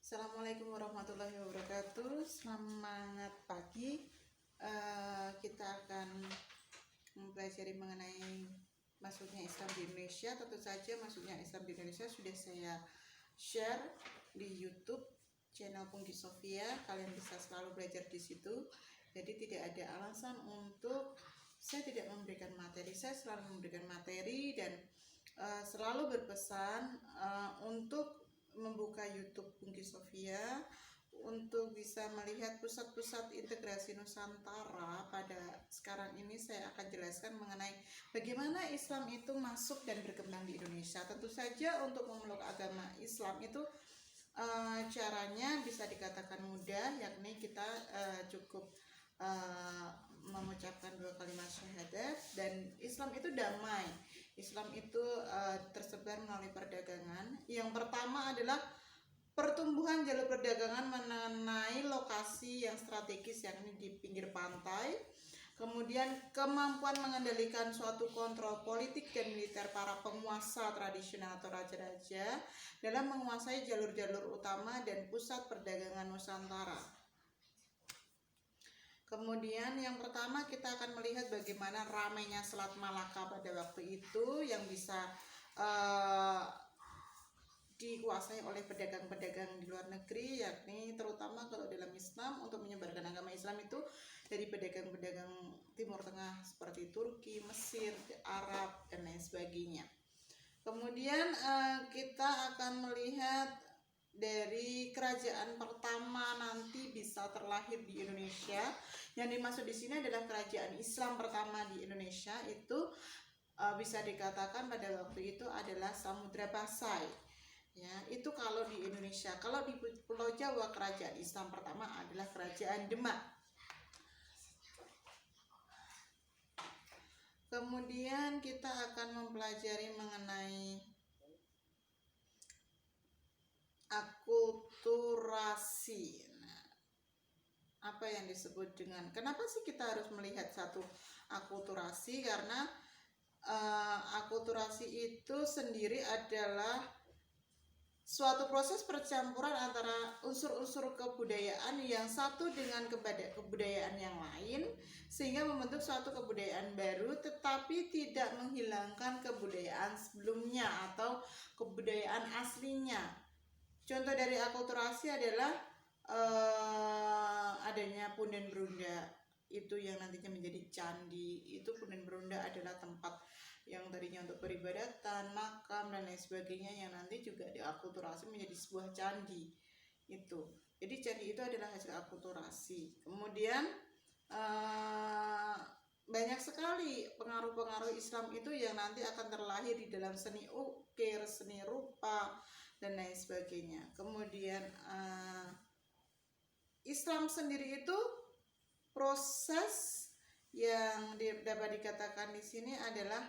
Assalamualaikum warahmatullahi wabarakatuh. Semangat pagi. Kita akan mempelajari mengenai masuknya Islam di Indonesia. Tentu saja masuknya Islam di Indonesia sudah saya share di YouTube channel Pungki Sofia. Kalian bisa selalu belajar di situ. Jadi tidak ada alasan untuk saya tidak memberikan materi. Saya selalu memberikan materi dan selalu berpesan untuk membuka YouTube Pungki Sofia untuk bisa melihat pusat-pusat integrasi Nusantara. Pada sekarang ini saya akan jelaskan mengenai bagaimana Islam itu masuk dan berkembang di Indonesia. Tentu saja untuk memeluk agama Islam itu caranya bisa dikatakan mudah, yakni kita cukup mengucapkan 2 kalimat syahadat. Dan Islam itu damai. Islam itu tersebar melalui perdagangan. Yang pertama adalah pertumbuhan jalur perdagangan mengenai lokasi yang strategis, yakni di pinggir pantai. Kemudian kemampuan mengendalikan suatu kontrol politik dan militer para penguasa tradisional atau raja-raja dalam menguasai jalur-jalur utama dan pusat perdagangan Nusantara. Kemudian yang pertama kita akan melihat bagaimana ramainya Selat Malaka pada waktu itu yang bisa dikuasai oleh pedagang-pedagang di luar negeri, yakni terutama kalau dalam Islam untuk menyebarkan agama Islam itu dari pedagang-pedagang Timur Tengah seperti Turki, Mesir, Arab, dan lain sebagainya. Kemudian kita akan melihat dari kerajaan pertama nanti bisa terlahir di Indonesia. Yang dimaksud di sini adalah kerajaan Islam pertama di Indonesia itu bisa dikatakan pada waktu itu adalah Samudra Pasai. Ya, itu kalau di Indonesia. Kalau di Pulau Jawa, kerajaan Islam pertama adalah Kerajaan Demak. Kemudian kita akan mempelajari mengenai akulturasi. Nah, apa yang disebut dengan, kenapa sih kita harus melihat satu akulturasi? Karena akulturasi itu sendiri adalah suatu proses percampuran antara unsur-unsur kebudayaan yang satu dengan kebudayaan yang lain sehingga membentuk suatu kebudayaan baru, tetapi tidak menghilangkan kebudayaan sebelumnya atau kebudayaan aslinya. Contoh dari akulturasi adalah adanya Punden Berunda, itu yang nantinya menjadi candi. Itu Punden Berunda adalah tempat yang tadinya untuk peribadatan, makam, dan lain sebagainya, yang nanti juga diakulturasi menjadi sebuah candi. Itu. Jadi candi itu adalah hasil akulturasi. Kemudian banyak sekali pengaruh-pengaruh Islam itu yang nanti akan terlahir di dalam seni ukir, seni rupa, dan lain sebagainya. Kemudian Islam sendiri itu proses yang dapat dikatakan di sini adalah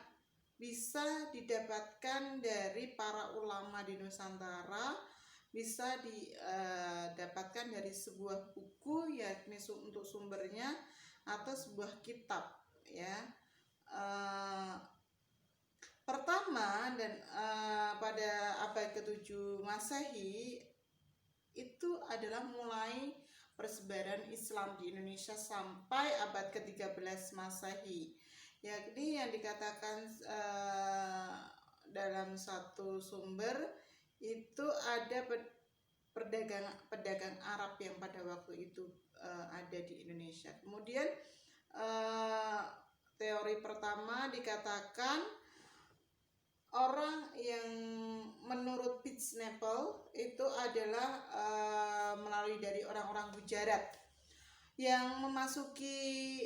bisa didapatkan dari para ulama di Nusantara, bisa didapatkan dari sebuah buku, yakni untuk sumbernya, atau sebuah kitab, ya. Pertama dan pada abad ke-7 Masehi itu adalah mulai persebaran Islam di Indonesia sampai abad ke-13 Masehi. Yakni yang dikatakan dalam satu sumber itu ada pedagang Arab yang pada waktu itu ada di Indonesia. Kemudian teori pertama dikatakan orang yang menurut Pitznapel itu adalah melalui dari orang-orang Gujarat yang memasuki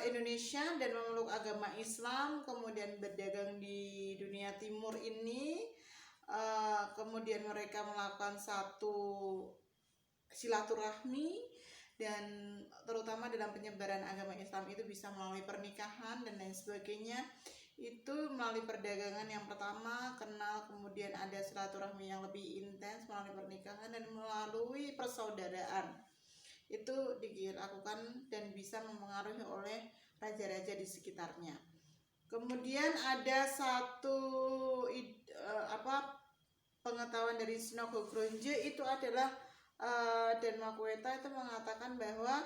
Indonesia dan memeluk agama Islam, kemudian berdagang di dunia timur ini. Kemudian mereka melakukan satu silaturahmi, dan terutama dalam penyebaran agama Islam itu bisa melalui pernikahan dan lain sebagainya. Itu melalui perdagangan yang pertama kenal, kemudian ada silaturahmi yang lebih intens melalui pernikahan, dan melalui persaudaraan itu dilakukan dan bisa mempengaruhi oleh raja-raja di sekitarnya. Kemudian ada satu pengetahuan dari Sinagog Gronje itu adalah Dharma Quetta itu mengatakan bahwa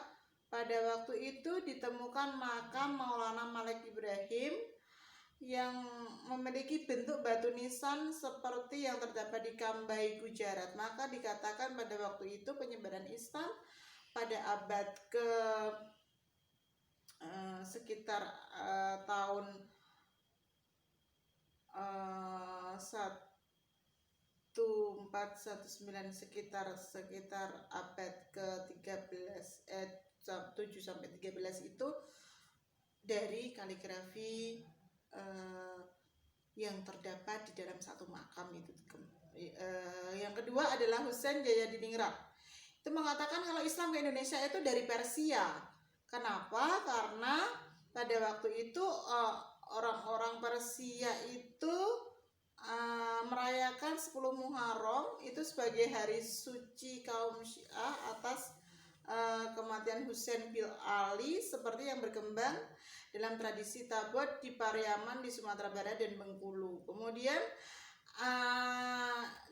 pada waktu itu ditemukan makam Maulana Malik Ibrahim yang memiliki bentuk batu nisan seperti yang terdapat di Kambai, Gujarat. Maka dikatakan pada waktu itu penyebaran Islam pada abad ke sekitar tahun 1419, sekitar abad ke-13 7 sampai 13 itu dari kaligrafi yang terdapat di dalam satu makam itu. Yang kedua adalah Husain Jayadiningrat. Itu mengatakan kalau Islam ke Indonesia itu dari Persia. Kenapa? Karena pada waktu itu orang-orang Persia itu merayakan 10 Muharram itu sebagai hari suci kaum Syiah atas kematian Husain bin Ali, seperti yang berkembang dalam tradisi Tabot di Pariaman di Sumatera Barat dan Bengkulu. Kemudian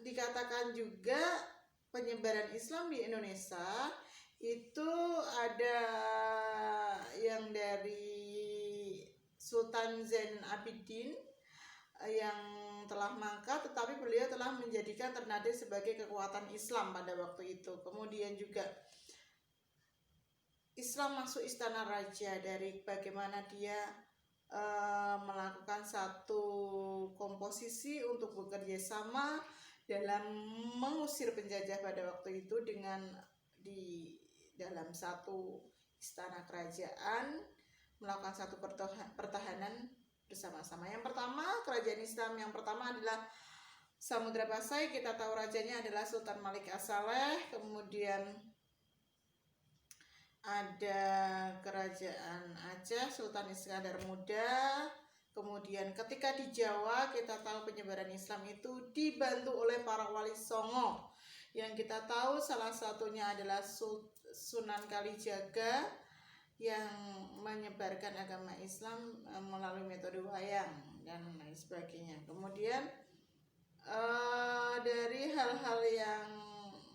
dikatakan juga penyebaran Islam di Indonesia itu ada yang dari Sultan Zain Abidin yang telah mangkat, tetapi beliau telah menjadikan Ternate sebagai kekuatan Islam pada waktu itu. Kemudian juga Islam masuk istana raja, dari bagaimana dia melakukan satu komposisi untuk bekerja sama dalam mengusir penjajah pada waktu itu dengan di dalam satu istana kerajaan melakukan satu pertahanan bersama-sama. Yang pertama, kerajaan Islam yang pertama adalah Samudra Pasai. Kita tahu rajanya adalah Sultan Malik As-Saleh. Kemudian ada kerajaan Aceh, Sultan Iskandar Muda. Kemudian ketika di Jawa kita tahu penyebaran Islam itu dibantu oleh para wali songo. Yang kita tahu salah satunya adalah Sunan Kalijaga yang menyebarkan agama Islam melalui metode wayang dan lain sebagainya. Kemudian dari hal-hal yang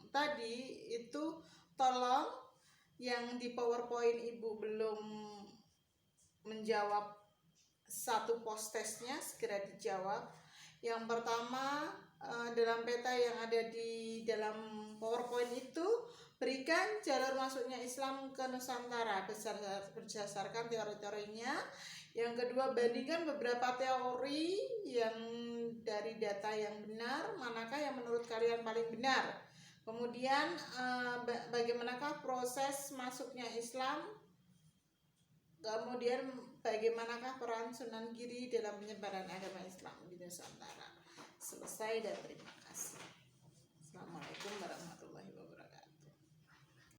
tadi itu, tolong yang di PowerPoint Ibu belum menjawab satu post testnya segera dijawab. Yang pertama, dalam peta yang ada di dalam PowerPoint itu, berikan jalur masuknya Islam ke Nusantara berdasarkan teori-teorinya. Yang kedua, bandingkan beberapa teori yang dari data yang benar, manakah yang menurut kalian paling benar. Kemudian bagaimanakah proses masuknya Islam. Kemudian bagaimanakah peran Sunan Giri dalam penyebaran agama Islam di Nusantara. Selesai dan terima kasih. Assalamualaikum warahmatullahi wabarakatuh.